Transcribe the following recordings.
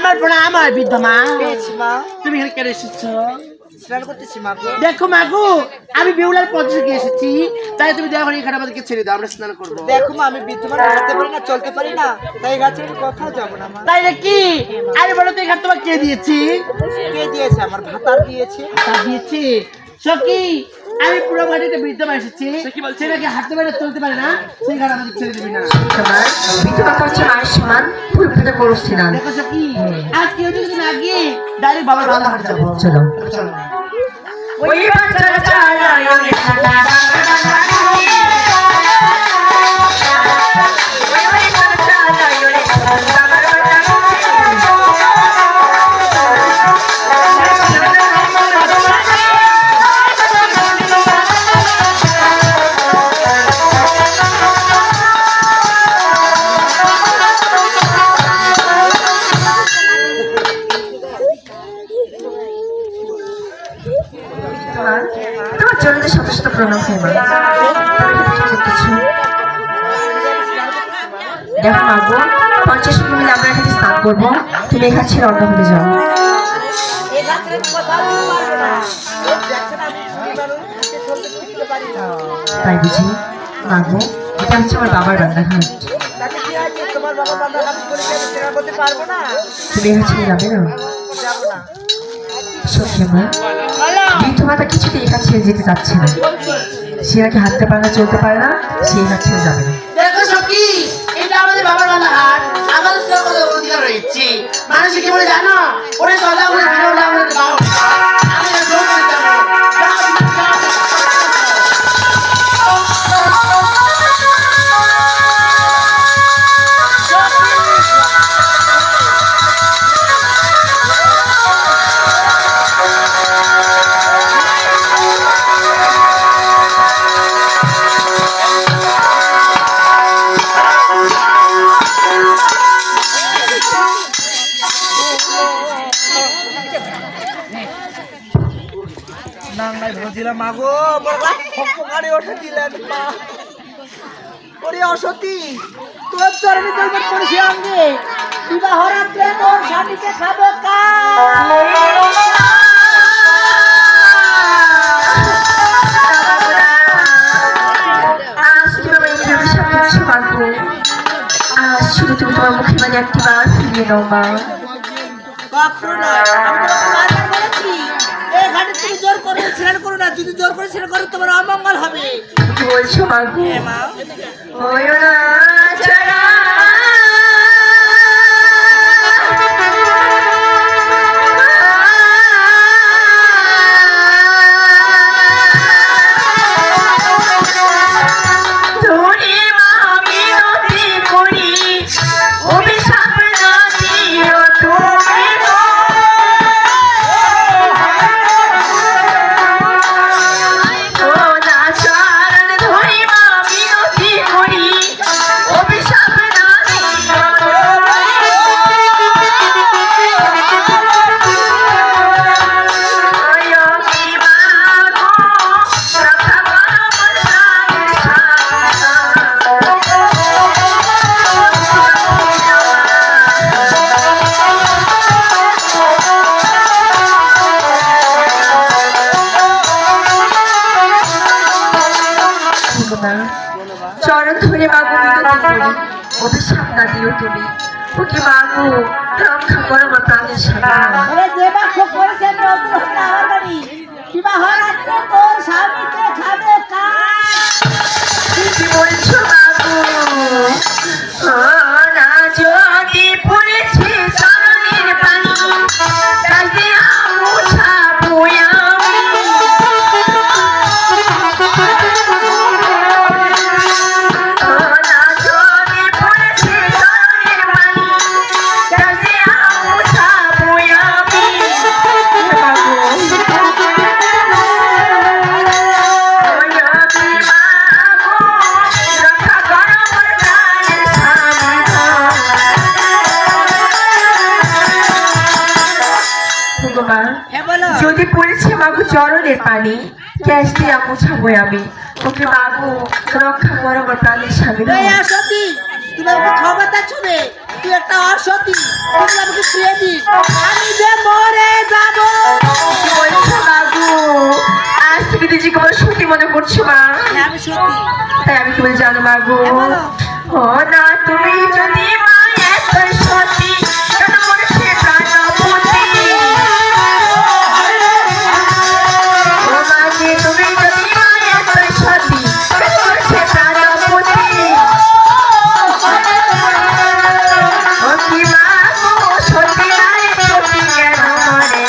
আমার প্রণাম হয় বৃদ্ধ মা। পেয়েছি মা। তুমি এখানে কেন এসেছো? স্নান করতেছি মা গো। দেখো মাগো, আমি বেউলার পথ থেকে এসেছি, তাই তুমি দয়া করে এখানে আমাদেরকে ছেড়ে দাও, আমরা স্নান করবো। দেখো মা, আমি বিদ্যমান হাঁটতে পারি না, চলতে পারি না, তাই গাছে কোথাও যাবো না মা। তাই নাকি? আরে বলো তো এখানে তোমার কে দিয়েছি? কে দিয়েছে? আমার ভাতার দিয়েছে। তা দিয়েছি সখী। আমি পুরো বাড়িতে বৃদ্ধ মা এসেছি, সে নাকি হাঁটতে পারে না, চলতে পারে না, সেই ঘাট আমাদের ছেড়ে দিবি না। তোমার বিধবা করছে মায়ের সমান পুরোপুরি করছি না। দেখো সখী, আজ কেউ যদি না গিয়ে ডাইরেক্ট বাবার বাবা হাঁটে যাবো। চলো চলো। ওই বাচ্চারা চালায় ওরে ঠান্ডা তোমার চলতে শত শত প্রণাম হয় মা। দেখো মাগো, 50 মিলে আমরা এখানে স্নান করবো, তুমি এখান ছেড়ে অন্য হলে যাও। তাই বুঝি? মাগো, এটা হচ্ছে আমার বাবার রান্নাঘর। তোমার বাবা রান্নাঘাট করে স্নান করতে পারবো না? তুমি এখান ছেড়ে যাবে না? যাবো না। সত্যি মা, বিধবাটা কিছুতেই এখান ছেড়ে যেতে চাচ্ছে না। সে নাকি হাঁটতে পারে না, চলতে পারে না, সে এখান ছেড়ে যাবে না। দেখো সখী, এটা আমাদের বাবার রান্নাঘাট, আমাদের তো কত অধিকার রয়েছে। মানুষে কি বলে জানো? ওরে সদা বলে বিনোদন আমাদের বাবা। আমি না জোর করে যাবো। নাঙ্গাই ভজিলাম মাগো, বড় গাড়ি ওঠে দিলেন মা। ওরে অসতী, তোর চরণে দরবার করেছি আঙ্গে, বিবাহ রাত্রে তোর স্বামীকে খাবো কা। শুধু তুমি তোমার মুখে মানে একটি বার ফিরিয়ে দাও মা। কখনো না, আমি তোমাকে বারবার বলেছি, এই ঘাটে তুমি জোর করে স্নান করো না, যদি জোর করে স্নান করো তোমার অমঙ্গল হবে। কি বলছো মাগো? মা ওই না ছাড়া চরণ ধরে মাগো মিনতি করি, অভিশাপ না দিও তুমি। ওকে মাগো, রক্ষা করো আমার প্রাণের স্বামী। ওরে দেবা খুব করেছে নতুন হচ্ছে আমার বাড়ি, বিবাহ রাত্রে তোর স্বামীকে খাবে কা। কি বলছো মাগো? না যদি পড়েছে চরণের পানি, তাই মুছা বয়া যদি পড়েছে মাগো চরণের পানি, গ্যাস দিয়ে মুছাবো আমি। ওকে মাগো, রক্ষা করো আমার প্রাণের স্বামী। সতী, তুমি আমাকে ক্ষমতা ছুবে, তুই একটা অসতী, তুই আমাকে ফিরে দিস, আমি যে মরে যাব। কি বলছো মাগো? আজ থেকে নিজেকে বড় সত্যি মনে করছো মা? হ্যাঁ, আমি সত্যি। তাই আমি কি বলে জানো মাগো? বলো। ও না তুমি যদি মা এত সত্যি কেন মরেছে প্রাণপতি? ও মাকে তুমি যদি মা এত সত্যি কেন মরেছে প্রাণপতি? ও কি মাগো সত্যি নাই সত্যি কেন মরে?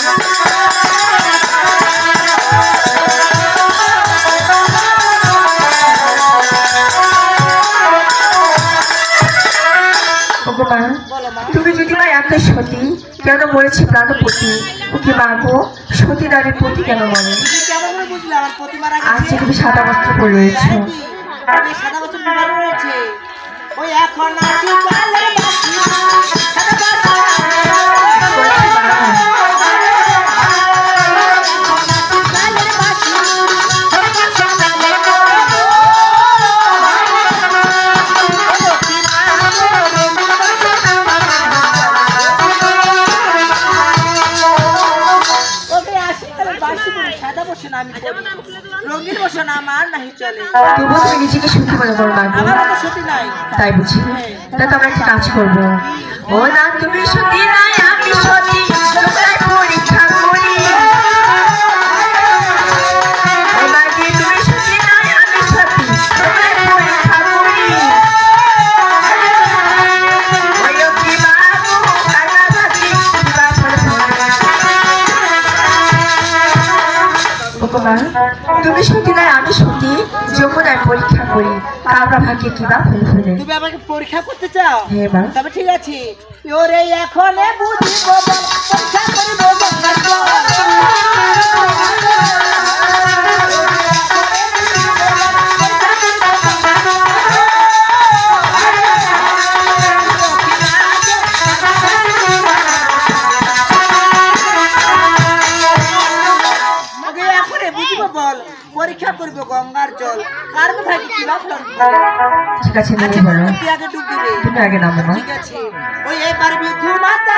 ভগবান বলো মা। তুমি যদি মা এত সতী কেন মরেছে প্রাণপতি? ওকে মাগো সতী নারীর প্রতি কেন মরে? তুই কেমন করে বুঝলি আমার প্রতিমার আগে আজ যে তুমি সাদা বস্ত্র পরে রয়েছো। তাই কি? আমি সাদা বছর বিবাহ রয়েছে, ওই এখন আসি কালে বাসি, সাদা বছর। রঙিন বসন আমার নাহি চলে, তবুও তুমি নিজেকে সত্যি মনে করো মাগো। আমার মতো সতী নাই। তাই বুঝি? তা তো আমরা একটা কাজ করবো। ও না তুমি সতী নাই আমি সতী তোমরাই পরীক্ষা করি। ও মাকে তুমি সতী নাই আমি সতী তোমরাই পরীক্ষা করি। ওই ও কি মাগো কাটাঘাটি কিবা করে ভরে। ভগবান তুমি সতী নাই আমি সতী যমুনায় পরীক্ষা করি কামরা ভাগ্যে কিবা ফুল ফুলে। তুমি আমাকে পরীক্ষা করতে চাও? হ্যাঁ মা। তবে ঠিক আছে, ওরে এখন বুঝিব বল, পরীক্ষা করিব গঙ্গার জল। ওকে এখনই বুঝিব বল, পরীক্ষা করিব গঙ্গার জল, কার কোথায় কি কিবা ফল। ঠিক আছে তুমি বলো। তুই আগে ডুব দিবে। তুমি আগে নামো মা। ঠিক আছে, ওই এবার বিধু মাতা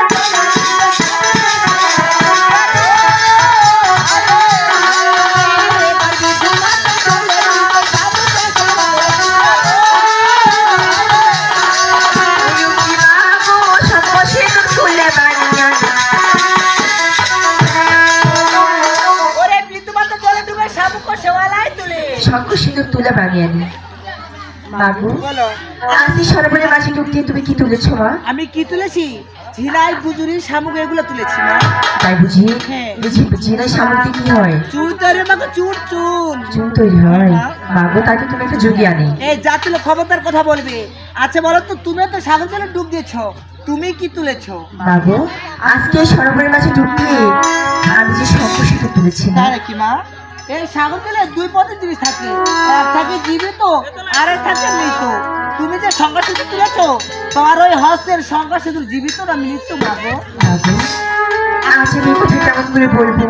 ওরে বিধু মাতা জলে ডুবে শামুক সেওয়ালাই তুলে। শঙ্খ সিঁদুর তুলে বানিয়ে আনি। মাগু বলো, আজ এই সরোবরের মাঝে ডুব দিয়ে তুমি কি তুলেছো মা? আমি কি তুলেছি? ঝিনাই বুজুরি শামুক এগুলো তুলেছি না। তাই বুঝি? হ্যাঁ। জিনাই সামগ্রী কি হয়? চুল তৈরি মাকে চুল চুল। চুন তৈরি হয়। মাগো তাকে তুমি একটা যোগী আনি। এই যা তুলে খবরদার কথা বলবে। আচ্ছা বলো তো, তুমি তো সাগর জলে ডুব দিয়েছো, তুমি কি তুলেছো? মাগো আজকে এই সরোবরের মাঝে ডুব দিয়ে আমি যে শঙ্খ সিঁদুর তুলেছি না। তাই নাকি মা? এই সাগর জলে দুই পদের জিনিস থাকে, এক থাকে জীবিত আর এক থাকে মৃত। তুমি যে সংখ্যা সিঁদুর তুলেছো, তোমার ওই হস্তের সংখ্যা সিঁদুর জীবিত না মৃত্যু মাগো? মাগো আজ আমি এই কথা কেমন করে বলবো?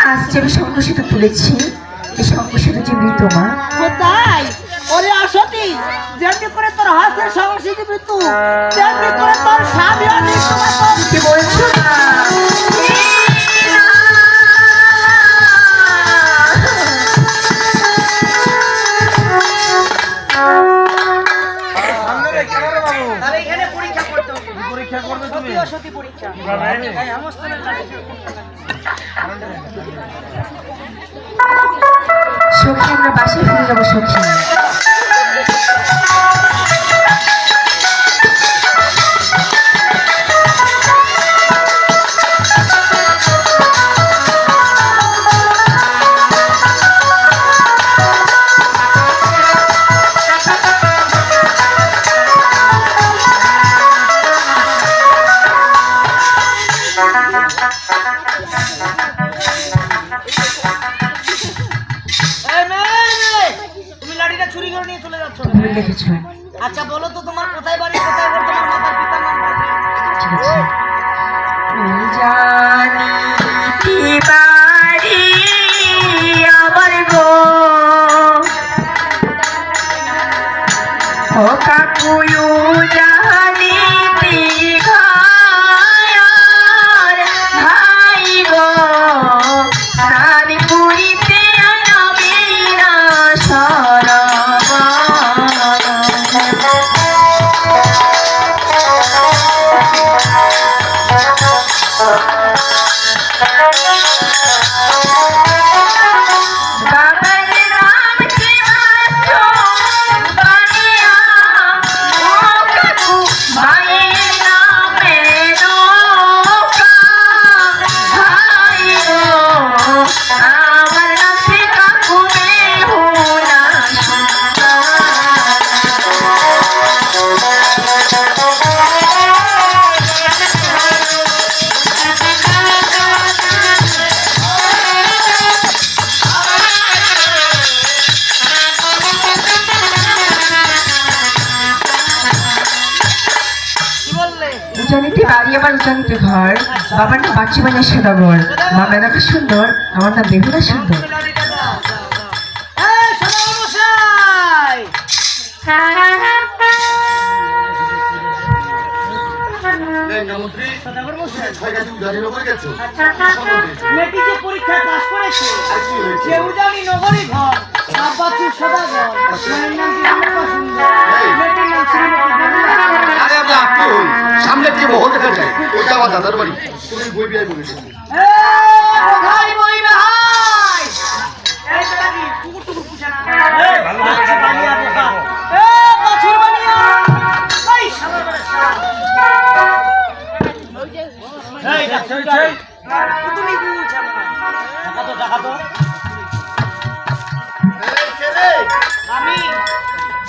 আজ যে আমি শঙ্খ সিঁদুর তুলেছি এই শঙ্খ সিঁদুর যে মৃত মা। কোথায়? ওরে আসতি, যেমনি করে তোর হস্তের সংখ্যা সিঁদুর মৃত্যু, তেমনি করে তোর স্বামী মৃত্যু মাগো। কি বলছো না? তাহলে এখানে পরীক্ষা করতে হবে। পরীক্ষা করবে তুমি? সতী পরীক্ষা। এই আমস্থানের কাছে। সখী আমরা বাসায় ফিরে যাবো সখী। তুমি লাঠিটা চুরি করে নিয়ে চলে যাচ্ছ। ভুলে লিখেছো। আচ্ছা বলো তো, তোমার কোথায় বাড়ি, কোথায় ঘর, তোমার মাতার পিতার নাম বলো। ঠিক আছে। ওই জানি কি বাড়ি আমার গো, ও কাকুয়ু জানি অষ্টমীতে ঘর, বাবার নাম বাচ্চি বানিয়ে সদাগর, মা মেনাকা সুন্দর, আমার নাম বেহুলা সুন্দর। এই সদাগরমশাই! সদাগরমশাই, মেয়েটি যে পরীক্ষায় পাস করেছে সেউদানি নগরী ঘর, আব্বাসুর সদাগর, মেয়ের নাম বেহুলা সুন্দর, মেয়েটির নাম শ্রীমতী বেহুলা। আরে আমরা আত্মীয় হই, সামনে কি মহল দেখা যায়, ওইটা আমার দাদার বাড়ি। তুমি বই বিয়ে বলেছি। ভাই বই ভাই, এই বেটা কি কুকুর টুকুর পুষে না? বাছুর বানিয়া বোকা, বাছুর বানিয়া, এই শালার বেটা শালা। এই ডাক্তার তুমি কি বলছো? টাকা তো এই কে রে? আমি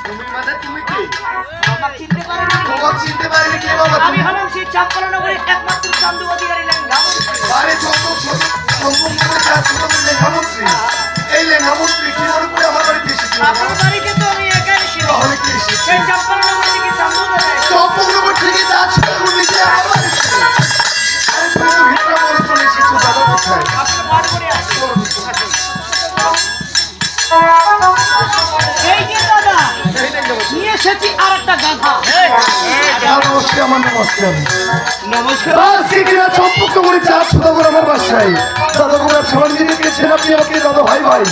তুমি মানে তুমি কি? বাবা চিনতে পারিনি। তোমার চিনতে পারিনি কে বাবা? আমি হলাম সেই চাঁদপাড়া নগরের একমাত্র চান্দু অধিকারী লেঙ্গামন্ত্রী। আরে সম্পূর্ণ কাজ তুমি লেখামন্ত্রী। এই লেখামন্ত্রী কি মনে করে আমার বাড়িতে এসেছিল? আপনার বাড়িতে তো আমি একাই ছিল। তাহলে কি এসেছে? সেই চাঁদপাড়া নগর থেকে চান্দু দেয়। চম্পকনগর থেকে যাচ্ছে নিজে আমার বাড়িতে। আরে তুমি তো ভিতরে বলে চলে এসেছো দাদা কোথায়? আপনার বার করে আসি। এই যে দাদা এই লেখামন্ত্রী। নিয়ে এসেছি আর একটা গাধা। নমস্কার, আমার নমস্কার। নমস্কার। আজকে কিনা চম্পকনগরে যাচ্ছ দাদা আমার বাসায়। দাদা গোলাপ সবাই নিজে গেছেন আপনি আমাকে দাদা ভাই ভাই।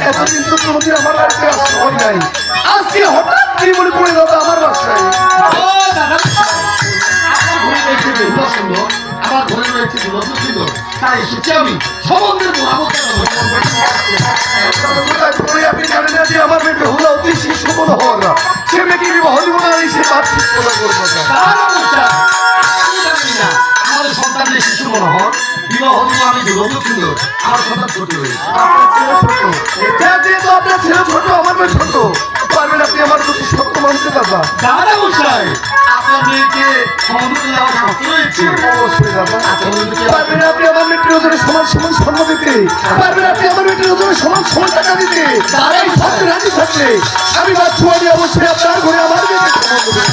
এতদিন তো কোনোদিন আমার বাড়িতে আসতে হয় নাই। আজকে হঠাৎ কি মনে পড়ে দাদা আমার বাসায়? আমার ঘরে রয়েছে দুর্গন্ধ সুন্দর, তাই এসেছি আমি সম্বন্ধের আপনি জানেন না যে আমার মেয়ে বেহুলা অতি শিশু মনোহর, সে মেয়েকে বিবাহ দিব না, সে বাদ ঠিক করে করবো আমাদের সন্তানের শিশু মনোহর বিবাহ দিব আমি দুর্গন্ধ সুন্দর, আমার সন্তান ছোট রয়েছে। যেহেতু আপনার ছেলে ছোট, আমার মেয়ে ছোট, পারবেন আপনি আমার প্রতি সত্য মানতে দাদা? দাদা মশাই, আপনার মেয়েকে সম্বন্ধ দেওয়ার শর্ত রয়েছে। অবশ্যই দাদা। পারবেন আপনি আমার মেয়েটির ওজনে সমান সমান স্বর্ণ দিতে? পারবেন আপনি আমার মেয়েটির ওজনে সমান সমান টাকা দিতে? এই শর্তে রাজি থাকলে আমি বাচ্চু আমি অবশ্যই আপনার ঘরে আমার মেয়েকে সম্বন্ধ দেব।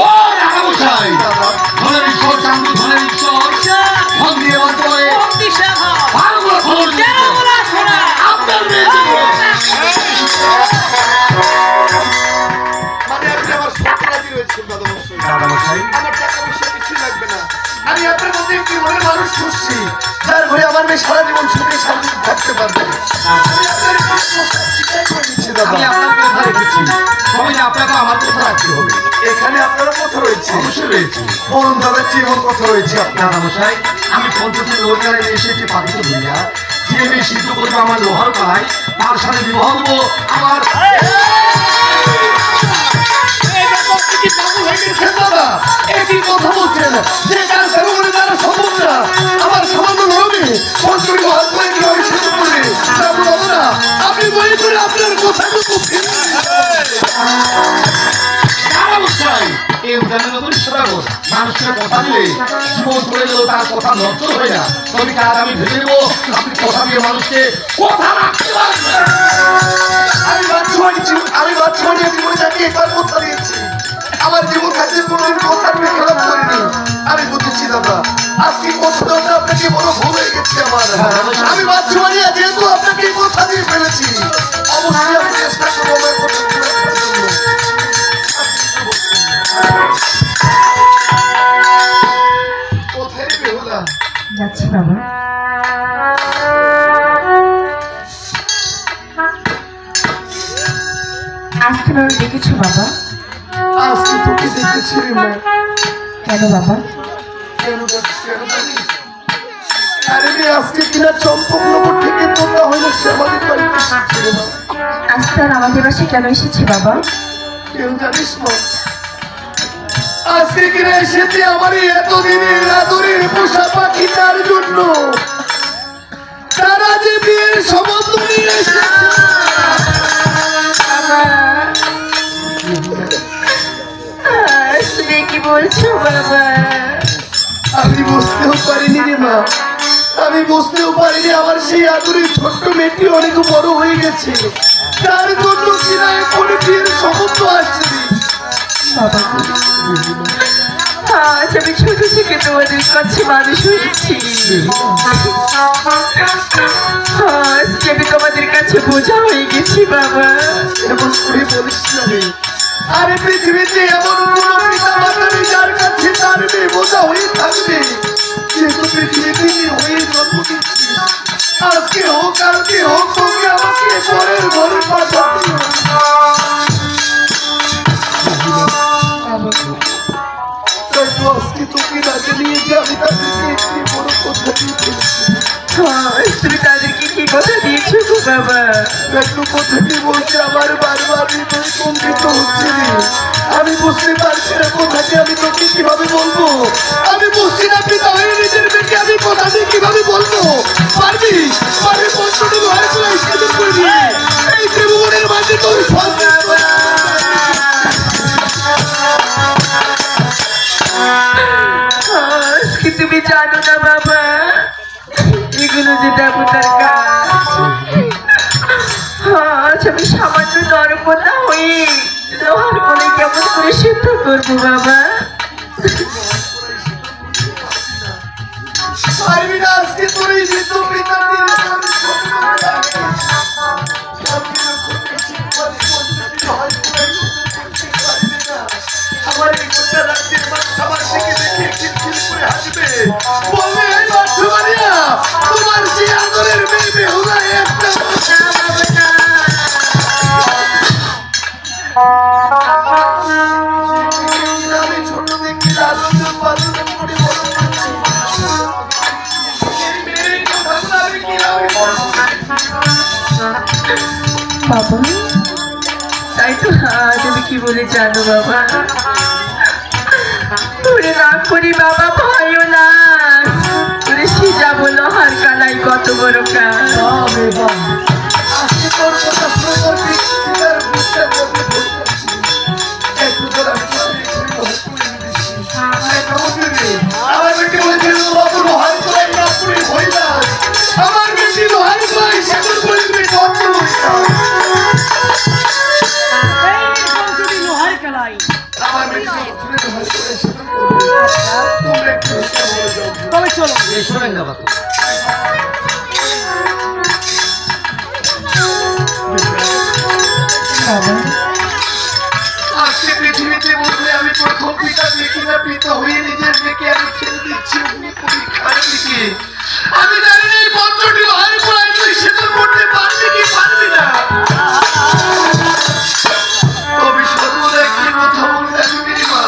ও দাদা মশাই, ধনের ঈশ্বর চান্দু, ধনের ঈশ্বর ধন দিয়ে বাদ করে ভালো করে খবর দিতে আপনার মেয়েকে মানে আপনি আমার সত্যি রাজি রয়েছেন দাদা মশাই। দাদা মশাই, আমার টাকা পয়সা কিছুই লাগবে না। আমি আপনার মধ্যে একটি মনের মানুষ খুঁজছি, যার ঘরে আমার মেয়ে সারা জীবন সুখে শান্তিতে থাকতে পারবে। আমি আপনার কথা স্বীকার করে নিচ্ছি দাদা। আমি আপনার কথা রেখেছি, সবাই আপনাকে আমার কথা রাখতে হবে। এখানে আপনার কথা রয়েছে? অবশ্যই রয়েছে। বলুন দাদা, কি এমন কথা রয়েছে আপনার? দাদা মশাই, আমি পঞ্চমী রোজগারে এসেছি পাখিতে দুনিয়া, যে মেয়ে সিদ্ধ করবে আমার লোহার কলাই, তার সাথে বিবাহ দেবো আমার। দাদা একই কথা বলছেন যে কাজ করে তারা সম্ভব না। আমার সামান্য নরমে পঞ্চমী হাত করে কিভাবে সিদ্ধ করবে তা বলবো না। আপনি বই করে আপনার কথাটুকু মানুষের কথা দিলে জীবন চলে গেল, তার কথা নষ্ট হয় না। তবে কাজ আমি ভেবে নেবো আপনি কথা দিয়ে মানুষকে কথা রাখতে পারবেন। আমি বাচ্চা জীবনে যাকে একবার কথা দিয়েছি, আমার জীবন থাকতে কোনোদিন কথা আমি খেলাপ করিনি। আমি বুঝেছি দাদা, আজকে কথা আপনাকে বড় ভুল হয়ে গেছে আমার। আমি বাচ্চা বানিয়ে যেহেতু আপনাকে কথা দিয়ে ফেলেছি, অবশ্যই আমি চেষ্টা করবো আমার কথা রাখার জন্য। কোথায় বেহুলা? যাচ্ছি বাবা। আজকে বাবা দেখেছো বাবা? আজকে তোকে দেখেছি রে মা। কেন বাবা? কেন জানি? আরে রে, আজকে কিনা চম্পকনগর থেকে তোমরা হইলো সে আমাদের বাড়িতে এসেছে রে মা। আজকে আর আমাদের বাসায় কেন এসেছি বাবা? কেউ জানিস না? আজকে কিনা এসেছে আমার এই এতদিনের আদরের পোষা পাখিটার জন্য। তারা যে বিয়ের সম্বন্ধ নিয়ে এসেছে। আসলে কি বলছো বাবা? আমি বুঝতেও পারিনি রে মা, আমি বুঝতেও পারিনি আমার সেই আদরের ছোট্ট মেয়েটি অনেক বড় হয়ে গেছে। তার জন্য কিনা এখন বিয়ের সম্বন্ধ আসছে। বাবা গো, আজ আমি ছোট থেকে তোমাদের কাছে মানুষ হয়েছি। আজকে আমি তোমাদের কাছে বোঝা হয়ে গেছি বাবা। এমন করে বলিস না রে। আরে পৃথিবীতে এমন কোন পিতা মাতা নেই যার কাছে তার মেয়ে বোঝা হয়ে থাকবে। যেহেতু পৃথিবীতে হয়ে জন্ম নিচ্ছিস, আজকে হোক কালকে হোক তোকে আমাকে পরের ঘরে পাঠাতে হবে। তাই তো আজকে তোকে রাজে নিয়ে যে আমি তাদেরকে একটি বড় কথা দিয়ে ফেলেছি। তুমি তাদেরকে কি কথা দিয়েছো গো বাবা? একটু কথাটি বলছে আমার বারবার হৃদয় কম্পিত হচ্ছে রে। আমি বুঝতে পারছি না কথাটি আমি তোকে কিভাবে বলবো। আমি বুঝছি না পিতা হয়ে নিজের মেয়েকে আমি কথাটি কিভাবে বলবো। পারবি পারবি পঞ্চটি ঘরে তোলা স্কেচের করবি এই ত্রিভুবনের মাঝে তোর সন্তান। আজকে তুমি জানো না বাবা, এগুলো যে দেবতার কাজ। আজ আমি সামান্য নরকন্যা হয়ে লোহার কোলে কেমন করে সিদ্ধ করবো বাবা? পারবি না আজকে তোর এই বৃদ্ধ পিতার দিনে আমি ছোট করে রাখি। আমি যখন বেশি পারি পঞ্চটি ঘরে তোলা করতে পারবি না। আমার এই গোটা রাজ্যের মানুষ আমার দিকে দেখে খিলখিল করে হাসবে। বলবে এই বাচ্চা তোমার সেই আদরের মেয়ে বেহুলা একটা আমি ছোট থেকে লালন পালন করে বড় করছি। এই মেয়ের কথাগুলো আমি কিভাবে বলবো? বাবা, তাই তো আজ আমি কি বলে জানো বাবা? ওরে না করি বাবা, ভয়ও না। ওরে সে যাবো লোহার কালাই কত বড় কাজ। আজকে তোর কথা শুনে তোর পিতার বুকটা বলতে বলতেছি। একটু তোর আমি তোকে এক্ষুনি লোহার করে দিচ্ছি। আমার বেটি বলেছিল বাবু লোহার করাই না পুরি হইলাস। আমার বেটি লোহার করাই সেগুন করে দিবি বন্ধ আমার বেটি তুলে লোহার করে সেগুন করবে। তোমরা একটু বলে যাও। তবে চলো বাবা, আজকে পৃথিবীতে বললে আমি প্রথম পিতা দেখি না পিতা হয়ে নিজের মেয়েকে আমি ছেড়ে দিচ্ছি অমনি পরীক্ষার দিকে। আমি জানি না এই পত্রটি লোহার করাই তুই সেতুর করতে পারবি কি পারবি না। তবে সর্বদা একটি কথা মনে রাখবি রে মা,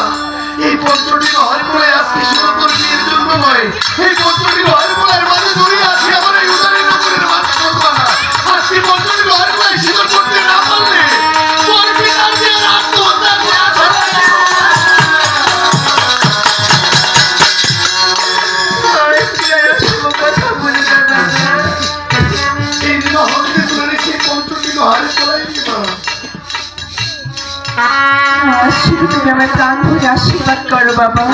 এই পত্রটি লোহার করাই আজকে শুধু তোর বিয়ের জন্য নয়, এই পত্রটি লোহার করার মাঝে জড়িয়ে আছে আমার এই উদারী নগরের মানুষ করবা না। আজকে পত্রটি লোহার করাই সেতুর করতে না পারলে তোর পিতার যে আত্মহত্যা করে আছে। কথা বলে না বাবা। এই মহলে তুলে সেই পত্রটি লোহার করাই মা। আজ শুধু তুমি আমার প্রাণ ভরে আশীর্বাদ করো বাবা।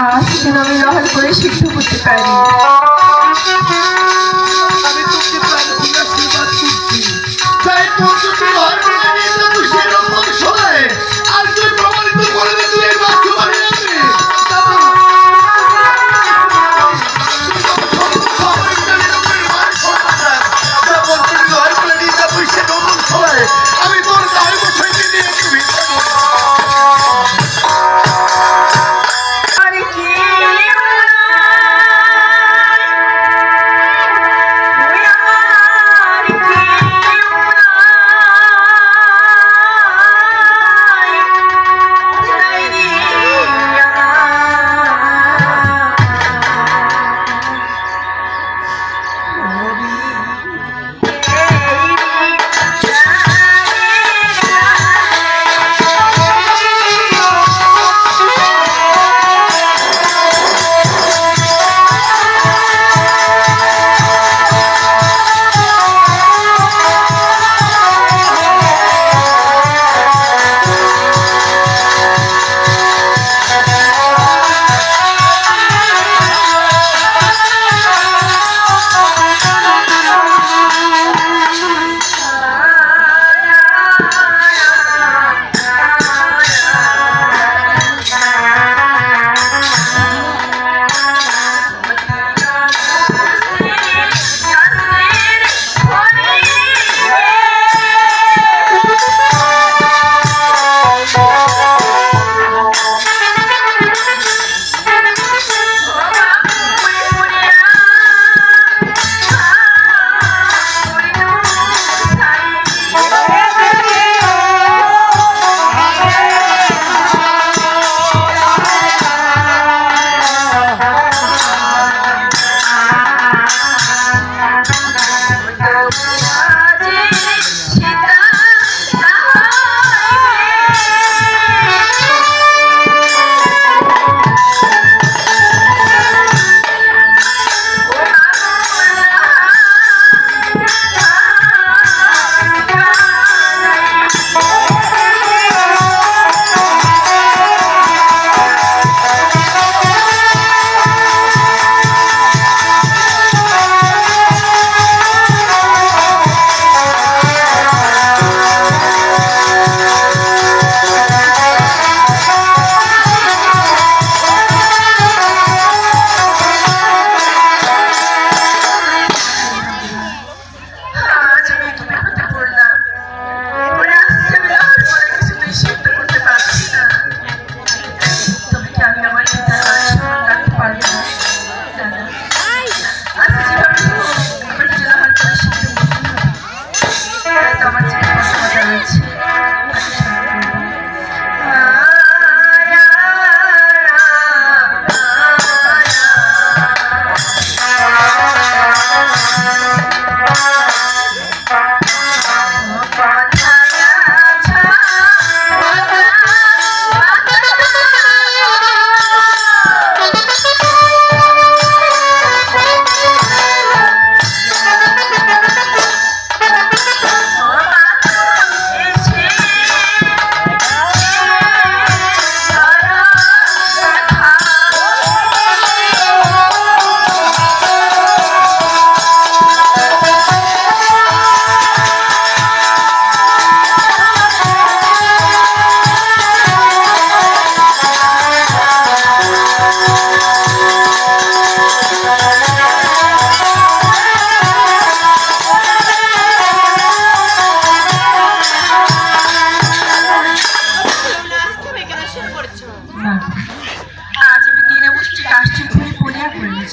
আজ যেন আমি লোহার করে সিদ্ধ করতে পারি। আমি তোকে প্রাণ ভরে আশীর্বাদ করছি। তাই পত্রটি লোহার করে নিয়ে যা তুই সেরকম শোনায় আর তুই প্রমাণিত করে দে তুই এই বাক্য বাড়ি যাবে। আমি তোর গায়ে বসাইতে দিয়েছি। আরে কি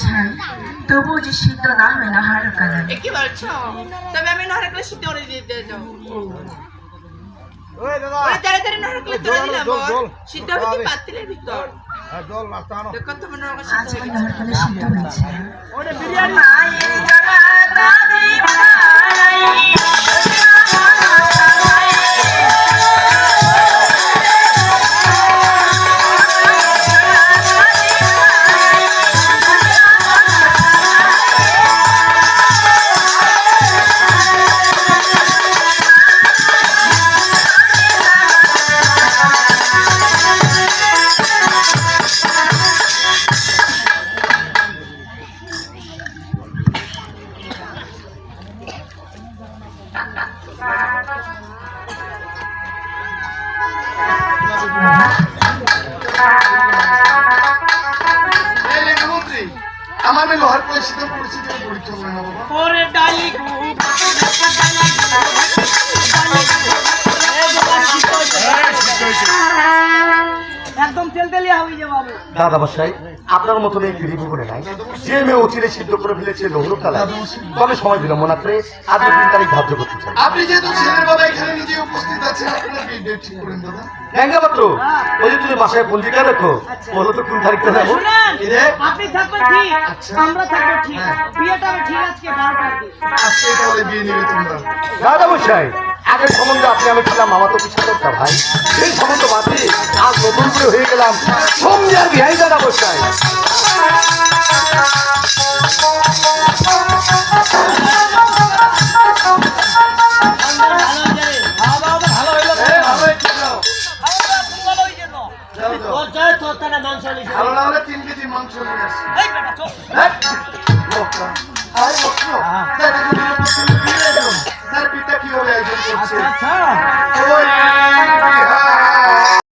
ছাই তবুও যে সিদ্ধ না হয় না হার কালে। এ কি বলছো? তবে আমি নহরকলে সিদ্ধ করে দিতে যাও। ওই দাদা ওরে তাড়াতাড়ি নহরকলে তুলে দিলাম জল, জল, সিদ্ধ হবে কি পাতিলের ভিতর? জল রাস্তা আনো দেখো তোমার নহরকলে আজ সিদ্ধ আমি হয়ে গেছে। নহর কালে সিদ্ধ হয়েছে। ওটা বিরিয়ানি এই লেখামন্ত্রী, আমার মেয়ে লোহার কলে সিদ্ধ পরিস্থিতি পরীক্ষা করে না বাবা। ওরে ডালি গো একদম তেলতেলিয়া হয়ে যাবে বাবু দাদা মশাই আপনার মতো মেয়ে গিরিবি করে নাই যে মেয়ে অচিরে সিদ্ধ করে ফেলেছে লৌহ কালা তবে সময় বিলম্ব না করে আজ 3 তারিখ ধার্য করতে চাই। আপনি যেহেতু ছেলের বাবা এখানে নিজে উপস্থিত আছেন, আপনার বিয়ে ডেট ঠিক করেন দাদা। ব্যাঙ্গা মাত্র ওই যে তুমি বাসায় পঞ্জিকা দেখো বলো তো কোন তারিখটা যাবো। এই যে, আপনি থাকবেন ঠিক আমরা থাকবো ঠিক বিয়েটা হবে ঠিক আজকে 12টার দিন আজকে তাহলে বিয়ে নিবে তোমরা। দাদা মশাই আগের সম্বন্ধে আপনি আমি ছিলাম মামা তো পিছনে একটা ভাই সেই সম্বন্ধ বাদে আজ নতুন করে হয়ে গেলাম সঙ্গে আর বিহাই দাদা মশাই। খাওয়া দাওয়া তো ভালো হইলো এই, ভালো হয়েছে তো? ভালো হইছে তো যাও, যাও। তোর চাই তোর তারা মাংস লিখে ভালো না হলে 3 কেজি মাংস নিয়ে আসি। এই বেটা চল হ্যাঁ? লোকটা। আরে লোকটা। তার যদি বিয়ে দিলাম, তার পিতা কিভাবে আয়োজন করছে? আচ্ছা ওই বিহার